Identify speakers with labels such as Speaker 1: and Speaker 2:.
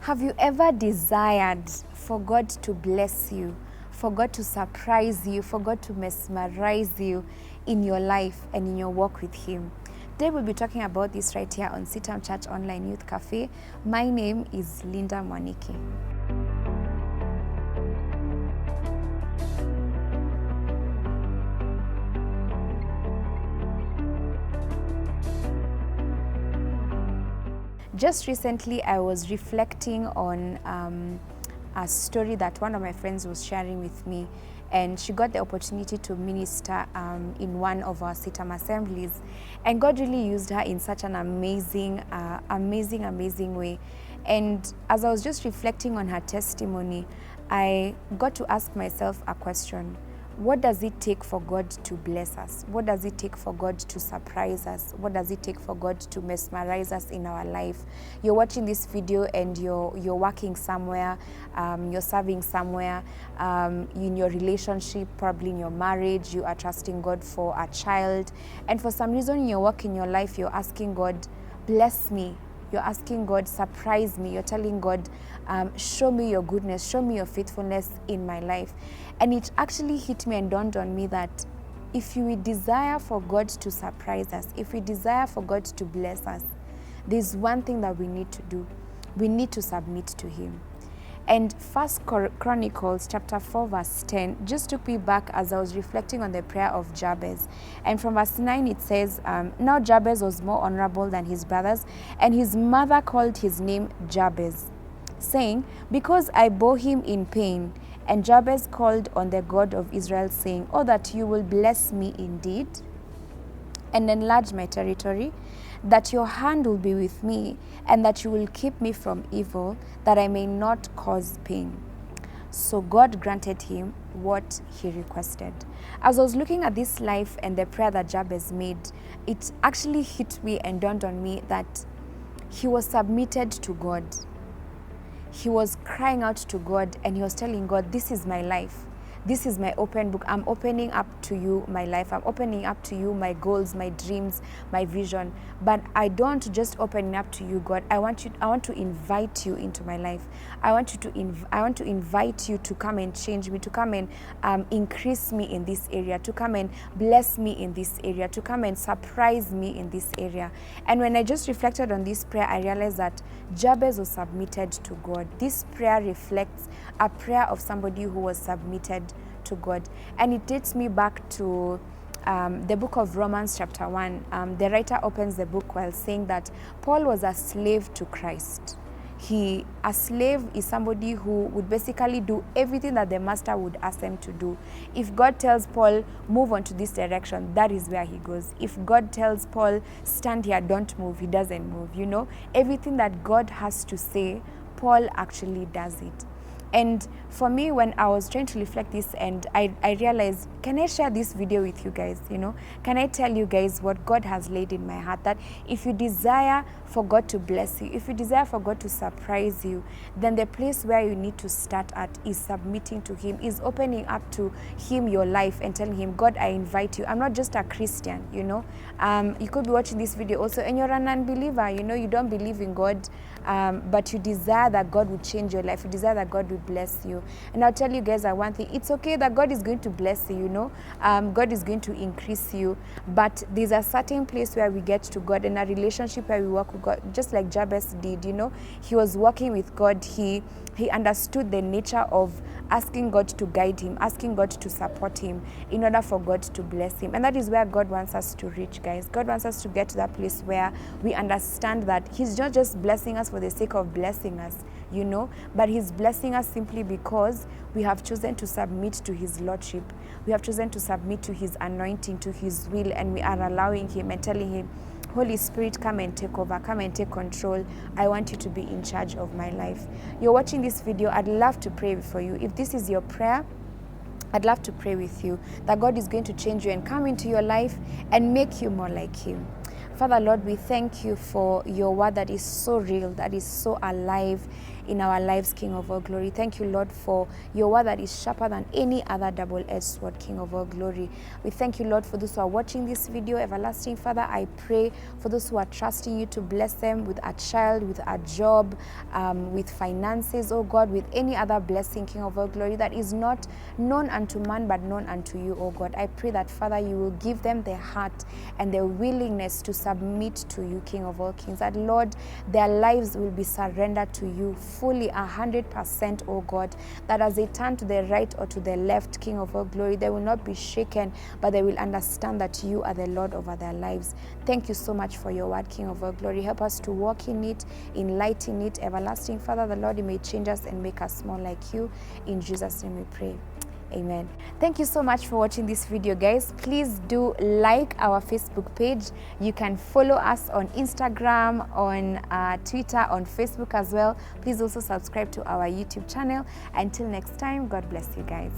Speaker 1: Have you ever desired for God to bless you, for God to surprise you, for God to mesmerize you in your life and in your walk with Him? Today we'll be talking about this right here on CITAM Church Online Youth Cafe. My name is Linda Mwaniki. Just recently, I was reflecting on a story that one of my friends was sharing with me, and she got the opportunity to minister in one of our CITAM assemblies, and God really used her in such an amazing way. And as I was just reflecting on her testimony, I got to ask myself a question. What does it take for God to bless us? What does it take for God to surprise us? What does it take for God to mesmerize us in our life? You're watching this video and you're working somewhere, you're serving somewhere, in your relationship, probably in your marriage, you are trusting God for a child. And for some reason in your work, in your life, you're asking God, bless me. You're asking God, surprise me. You're telling God, show me your goodness, show me your faithfulness in my life. And it actually hit me and dawned on me that if we desire for God to surprise us, if we desire for God to bless us, there's one thing that we need to do. We need to submit to Him. And First Chronicles chapter 4 verse 10 just took me back as I was reflecting on the prayer of Jabez. And from verse 9 it says, now Jabez was more honorable than his brothers, and his mother called his name Jabez, saying, because I bore him in pain. And Jabez called on the God of Israel, saying, oh, that you will bless me indeed and enlarge my territory, that your hand will be with me, and that you will keep me from evil, that I may not cause pain. So God granted him what he requested. As I was looking at this life and the prayer that Jabez made, it actually hit me and dawned on me that he was submitted to God. He was crying out to God, and he was telling God, this is my life. This is my open book. I'm opening up to you my life. I'm opening up to you my goals, my dreams, my vision. But I don't want to just open up to you, God. I want to invite you into my life. I want to invite you to come and change me, to come and increase me in this area, to come and bless me in this area, to come and surprise me in this area. And when I just reflected on this prayer, I realized that Jabez was submitted to God. This prayer reflects a prayer of somebody who was submitted to God. And it takes me back to the book of Romans chapter 1. The writer opens the book while saying that Paul was a slave to Christ. A slave is somebody who would basically do everything that the master would ask them to do. If God tells Paul, move on to this direction, that is where he goes. If God tells Paul, stand here, don't move, he doesn't move. You know, everything that God has to say, Paul actually does it. And for me, when I was trying to reflect this, and I realized, can I share this video with you guys? You know, can I tell you guys what God has laid in my heart? That if you desire for God to bless you, if you desire for God to surprise you, then the place where you need to start at is submitting to Him, is opening up to Him your life and telling Him, God, I invite you. I'm not just a Christian, you know. You could be watching this video also and you're an unbeliever, you know, you don't believe in God, but you desire that God would change your life. You desire that God would bless you. And I'll tell you guys one thing, it's okay that God is going to bless you, you know. God is going to increase you, but there's a certain place where we get to God, in a relationship where we work with God, just like Jabez did, you know. He was working with God. He understood the nature of asking God to guide him, asking God to support him in order for God to bless him. And that is where God wants us to reach, guys. God wants us to get to that place where we understand that He's not just blessing us for the sake of blessing us, you know, but He's blessing us simply because we have chosen to submit to His Lordship. We have chosen to submit to His anointing, to His will, and we are allowing Him and telling Him, Holy Spirit, come and take over, come and take control. I want you to be in charge of my life. You're watching this video, I'd love to pray for you. If this is your prayer, I'd love to pray with you that God is going to change you and come into your life and make you more like Him. Father, Lord, we thank you for your word that is so real, that is so alive in our lives, King of all glory. Thank you, Lord, for your word that is sharper than any other double-edged sword, King of all glory. We thank you, Lord, for those who are watching this video. Everlasting Father, I pray for those who are trusting you to bless them with a child, with a job, with finances, oh God, with any other blessing, King of all glory, that is not known unto man but known unto you, oh God. I pray that, Father, you will give them their heart and their willingness to submit to you, King of all kings, that, Lord, their lives will be surrendered to you fully, 100%, oh God, that as they turn to the right or to the left, King of all glory, they will not be shaken, but they will understand that you are the Lord over their lives. Thank you so much for your word, King of all glory. Help us to walk in it, enlighten it. Everlasting Father, the Lord, you may change us and make us more like you. In Jesus' name we pray. Amen. Thank you so much for watching this video, guys. Please do like our Facebook page. You can follow us on Instagram, on Twitter, on Facebook as well. Please also subscribe to our YouTube channel. Until next time, God bless you guys.